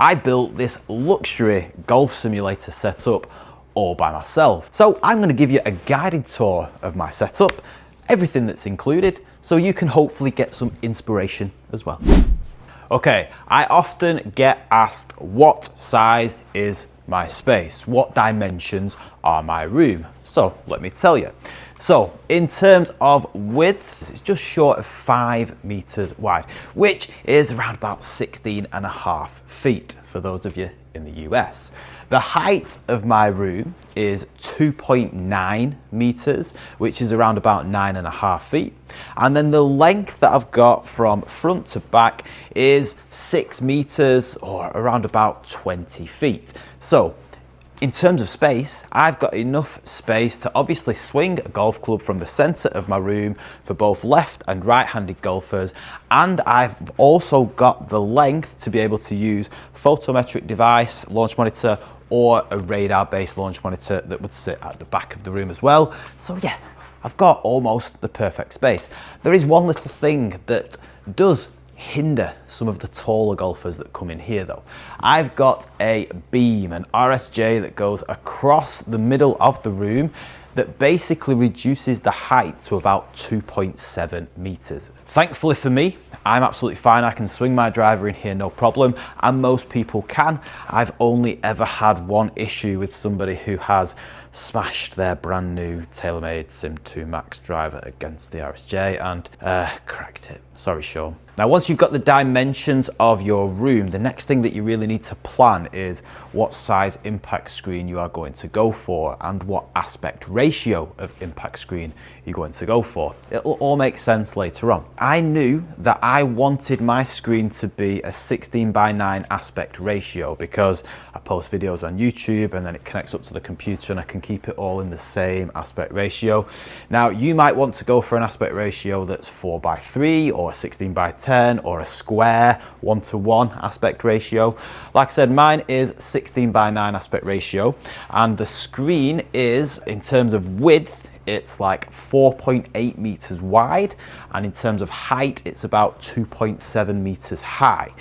I built this luxury golf simulator setup all by myself. So I'm going to give you a guided tour of my setup, everything that's included, so you can hopefully get some inspiration as well. Okay, I often get asked what size is my space, what dimensions are my room. So let me tell you. So in terms of width, it's just short of 5 meters wide, which is around about 16.5 feet for those of you in the US. The height of my room is 2.9 meters, which is around about 9.5 feet. And then the length that I've got from front to back is 6 meters or around about 20 feet. So in terms of space, I've got enough space to obviously swing a golf club from the center of my room for both left and right-handed golfers. And I've also got the length to be able to use photometric device, launch monitor, or a radar-based launch monitor that would sit at the back of the room as well. So yeah, I've got almost the perfect space. There is one little thing that does hinder some of the taller golfers that come in here though. I've got a beam, an RSJ that goes across the middle of the room that basically reduces the height to about 2.7 meters. Thankfully for me, I'm absolutely fine. I can swing my driver in here, no problem, and most people can. I've only ever had one issue with somebody who has smashed their brand new TaylorMade Sim 2 Max driver against the RSJ and cracked it. Sorry, Sean. Now, once you've got the dimensions of your room, the next thing that you really need to plan is what size impact screen you are going to go for and what aspect ratio of impact screen you're going to go for. It'll all make sense later on. I knew that I wanted my screen to be a 16:9 aspect ratio because I post videos on YouTube and then it connects up to the computer and I can keep it all in the same aspect ratio. Now, you might want to go for an aspect ratio that's 4:3 or 16:10 or a square 1:1 aspect ratio. Like I said, mine is 16:9 aspect ratio, and the screen is, in terms of width, it's like 4.8 meters wide, and in terms of height, it's about 2.7 meters high.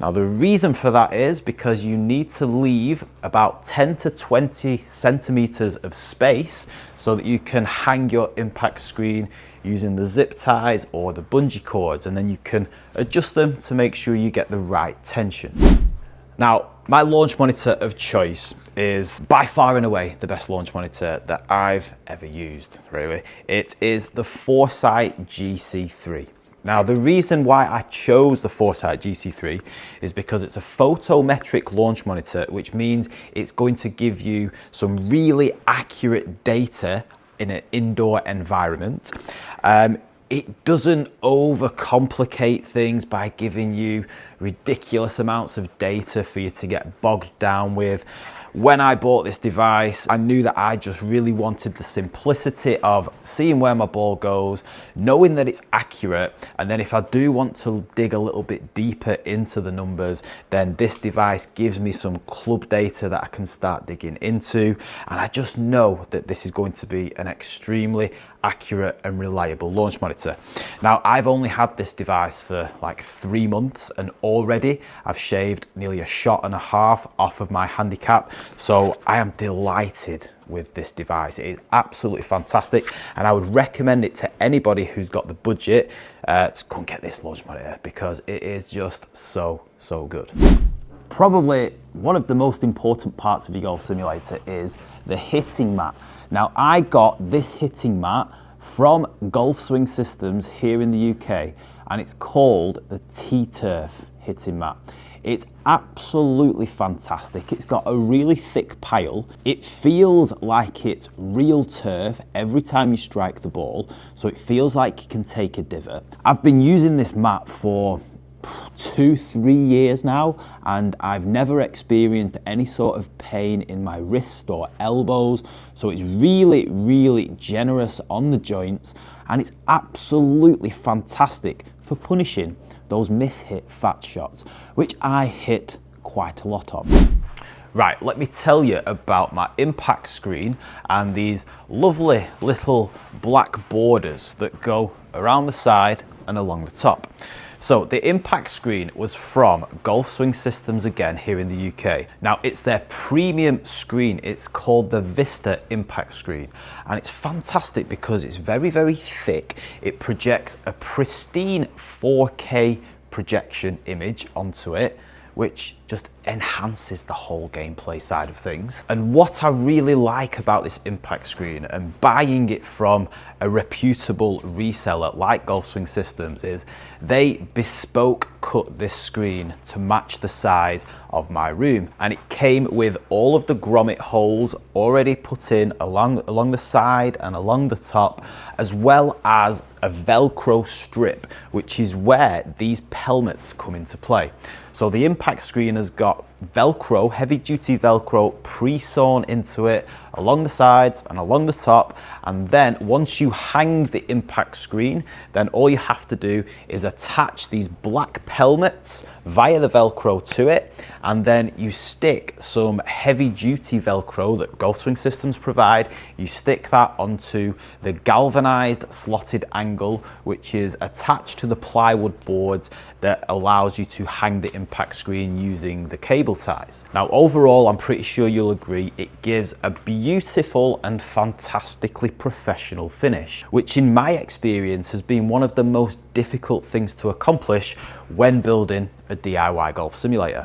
Now, the reason for that is because you need to leave about 10 to 20 centimeters of space so that you can hang your impact screen using the zip ties or the bungee cords, and then you can adjust them to make sure you get the right tension. Now, my launch monitor of choice is by far and away the best launch monitor that I've ever used, really. It is the Foresight GC3. Now, the reason why I chose the Foresight GC3 is because it's a photometric launch monitor, which means it's going to give you some really accurate data in an indoor environment. It doesn't overcomplicate things by giving you ridiculous amounts of data for you to get bogged down with. When I bought this device, I knew that I just really wanted the simplicity of seeing where my ball goes, knowing that it's accurate, and then if I do want to dig a little bit deeper into the numbers, then this device gives me some club data that I can start digging into, and I just know that this is going to be an extremely accurate and reliable launch monitor. Now, I've only had this device for like 3 months, and already I've shaved nearly 1.5 shots off of my handicap. So I am delighted with this device. It is absolutely fantastic, and I would recommend it to anybody who's got the budget to go and get this launch monitor because it is just so good. Probably one of the most important parts of your golf simulator is the hitting mat. Now, I got this hitting mat from Golf Swing Systems here in the UK, and it's called the T-Turf hitting mat. It's absolutely fantastic. It's got a really thick pile. It feels like it's real turf every time you strike the ball, so it feels like you can take a divot. I've been using this mat for 2-3 years now, and I've never experienced any sort of pain in my wrist or elbows, so it's really generous on the joints, and it's absolutely fantastic for punishing those miss-hit fat shots, which I hit quite a lot of. Right, let me tell you about my impact screen and these lovely little black borders that go around the side and along the top. So the impact screen was from Golf Swing Systems again here in the UK. Now it's their premium screen. It's called the Vista impact screen, and it's fantastic because it's very, very thick. It projects a pristine 4K projection image onto it, which just enhances the whole gameplay side of things. And what I really like about this impact screen and buying it from a reputable reseller like Golf Swing Systems is they bespoke cut this screen to match the size of my room, and it came with all of the grommet holes already put in along the side and along the top, as well as a Velcro strip, which is where these pelmets come into play. So the impact screen has got Velcro, heavy duty Velcro pre-sewn into it along the sides and along the top, and then once you hang the impact screen, then all you have to do is attach these black pelmets via the Velcro to it, and then you stick some heavy duty Velcro that Golf Swing Systems provide. You stick that onto the galvanized slotted angle, which is attached to the plywood boards that allows you to hang the impact screen using the cable ties. Now overall, I'm pretty sure you'll agree, it gives a beautiful and fantastically professional finish, which in my experience has been one of the most difficult things to accomplish when building a DIY golf simulator.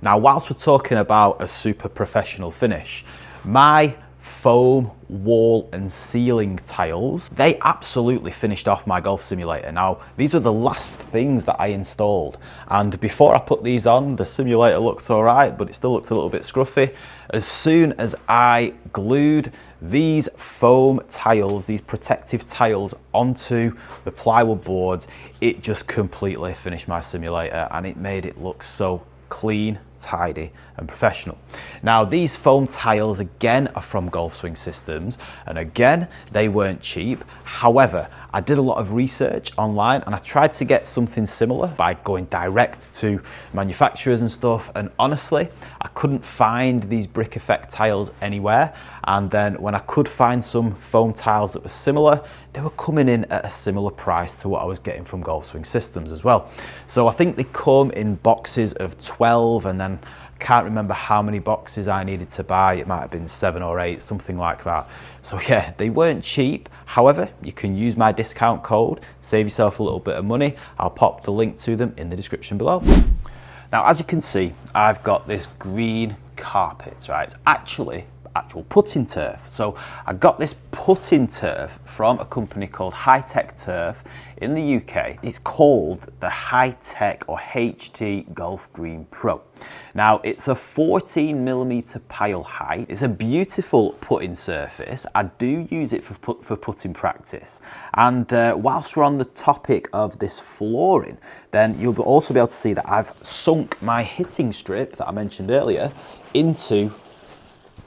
Now, whilst we're talking about a super professional finish, my foam wall and ceiling tiles, they absolutely finished off my golf simulator. Now, these were the last things that I installed, and before I put these on, the simulator looked all right, but it still looked a little bit scruffy. As soon as I glued these foam tiles, these protective tiles onto the plywood boards, it just completely finished my simulator, and it made it look so clean, tidy and professional. Now these foam tiles again are from Golf Swing Systems, and again they weren't cheap. However, I did a lot of research online and I tried to get something similar by going direct to manufacturers and stuff, and honestly I couldn't find these brick effect tiles anywhere. And then when I could find some foam tiles that were similar, they were coming in at a similar price to what I was getting from Golf Swing Systems as well. So I think they come in boxes of 12, and then can't remember how many boxes I needed to buy. It might have been 7 or 8, something like that. So yeah, they weren't cheap. However, you can use my discount code, save yourself a little bit of money. I'll pop the link to them in the description below. Now, as you can see, I've got this green carpet, right? It's actual putting turf. So I got this putting turf from a company called High Tech Turf in the UK. It's called the High Tech or HT Golf Green Pro. Now it's a 14mm pile height. It's a beautiful putting surface. I do use it for putting practice. And whilst we're on the topic of this flooring, then you'll also be able to see that I've sunk my hitting strip that I mentioned earlier into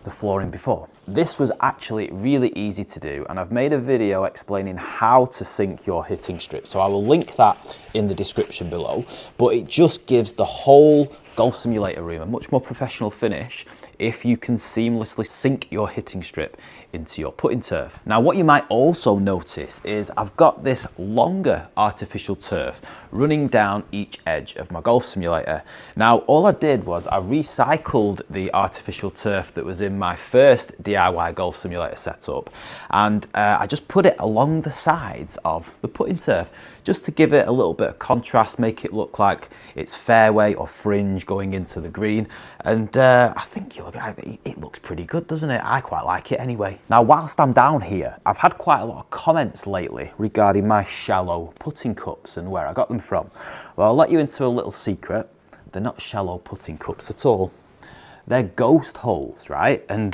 the flooring before. This was actually really easy to do, and I've made a video explaining how to sink your hitting strip, so I will link that in the description below. But it just gives the whole golf simulator room a much more professional finish if you can seamlessly sink your hitting strip into your putting turf. Now what you might also notice is I've got this longer artificial turf running down each edge of my golf simulator. Now all I did was I recycled the artificial turf that was in my first DIY golf simulator setup, and I just put it along the sides of the putting turf just to give it a little bit of contrast, make it look like it's fairway or fringe going into the green. And I think it looks pretty good, doesn't it? I quite like it anyway. Now whilst I'm down here, I've had quite a lot of comments lately regarding my shallow putting cups and where I got them from. Well, I'll let you into a little secret. They're not shallow putting cups at all. They're ghost holes, right? And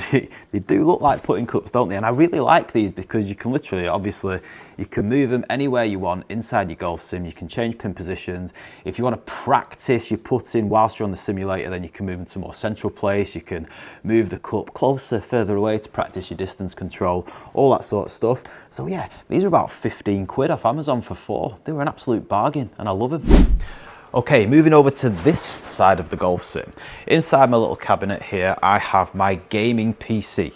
they do look like putting cups, don't they? And I really like these because you can literally, obviously, you can move them anywhere you want inside your golf sim. You can change pin positions. If you want to practice your putting whilst you're on the simulator, then you can move them to a more central place. You can move the cup closer, further away to practice your distance control, all that sort of stuff. So yeah, these are about 15 quid off Amazon for 4. They were an absolute bargain and I love them. Okay, moving over to this side of the golf sim. Inside my little cabinet here, I have my gaming PC.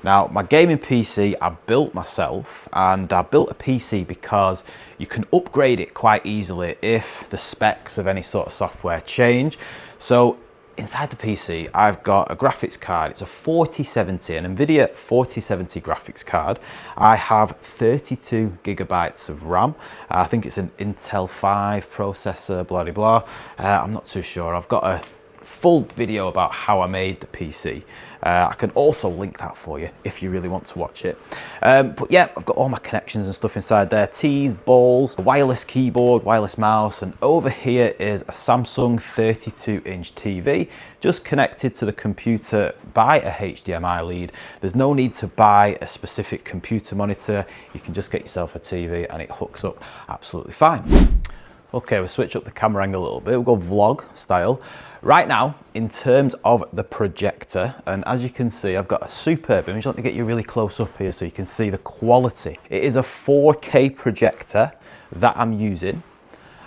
Now, my gaming PC I built myself, and I built a PC because you can upgrade it quite easily if the specs of any sort of software change. So inside the PC, I've got a graphics card. It's a 4070, an NVIDIA 4070 graphics card. I have 32 gigabytes of RAM. I think it's an Intel 5 processor, blah, blah, blah. I'm not too sure. I've got a full video about how I made the PC. I can also link that for you if you really want to watch it. But yeah, I've got all my connections and stuff inside there. Tees, balls, a wireless keyboard, wireless mouse, and over here is a Samsung 32-inch TV, just connected to the computer by a HDMI lead. There's no need to buy a specific computer monitor. You can just get yourself a TV and it hooks up absolutely fine. Okay, we'll switch up the camera angle a little bit. We'll go vlog style. Right now, in terms of the projector, and as you can see, I've got a superb image. Let me get you really close up here so you can see the quality. It is a 4K projector that I'm using,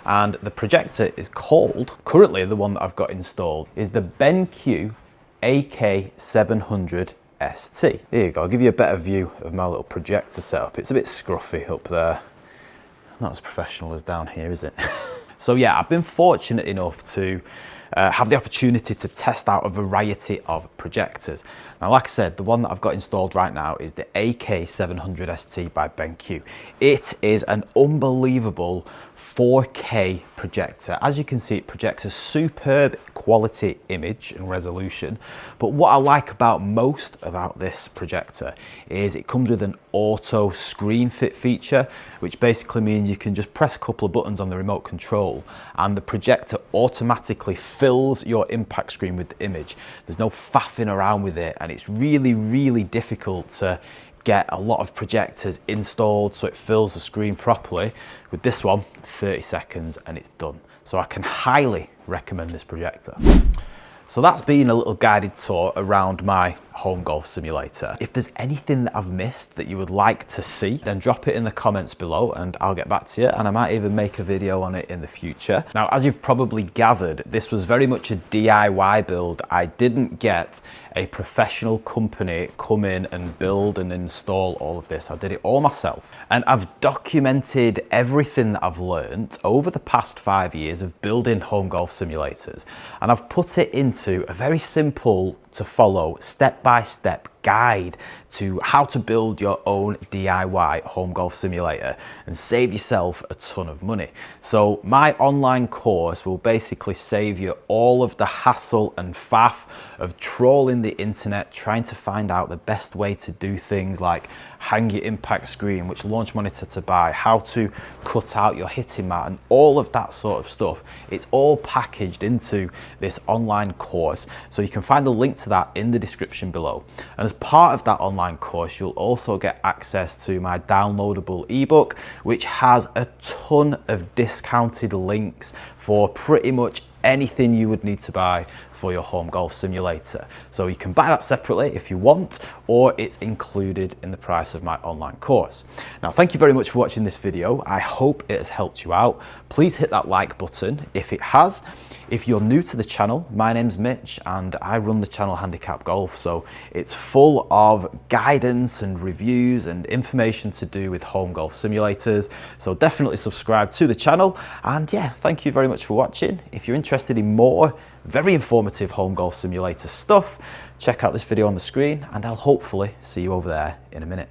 and the projector is called, currently the one that I've got installed, is the BenQ AK700 ST. Here you go, I'll give you a better view of my little projector setup. It's a bit scruffy up there. Not as professional as down here, is it? So yeah, I've been fortunate enough to have the opportunity to test out a variety of projectors. Now, like I said, the one that I've got installed right now is the AK700 ST by BenQ. It is an unbelievable 4K projector. As you can see, it projects a superb quality image and resolution. But what I like most about this projector is it comes with an auto screen fit feature, which basically means you can just press a couple of buttons on the remote control and the projector automatically fills your impact screen with the image. There's no faffing around with it, and it's really, really difficult to get a lot of projectors installed so it fills the screen properly. With this one, 30 seconds and it's done. So I can highly recommend this projector. So that's been a little guided tour around my home golf simulator. If there's anything that I've missed that you would like to see, then drop it in the comments below and I'll get back to you, and I might even make a video on it in the future. Now, as you've probably gathered, this was very much a DIY build. I didn't get a professional company come in and build and install all of this. I did it all myself, and I've documented everything that I've learned over the past 5 years of building home golf simulators, and I've put it into a very simple to follow step-by-step guide to how to build your own DIY home golf simulator and save yourself a ton of money. So my online course will basically save you all of the hassle and faff of trawling the internet, trying to find out the best way to do things like hang your impact screen, which launch monitor to buy, how to cut out your hitting mat, and all of that sort of stuff. It's all packaged into this online course, so you can find the link to that in the description below. And as part of that online course, you'll also get access to my downloadable ebook, which has a ton of discounted links for pretty much anything you would need to buy for your home golf simulator. So you can buy that separately if you want, or it's included in the price of my online course. Now, thank you very much for watching this video. I hope it has helped you out. Please hit that like button if it has. If you're new to the channel, my name's Mitch and I run the channel Handicap Golf, so it's full of guidance and reviews and information to do with home golf simulators. So definitely subscribe to the channel, and yeah, thank you very much for watching. If you're interested in more very informative home golf simulator stuff, check out this video on the screen and I'll hopefully see you over there in a minute.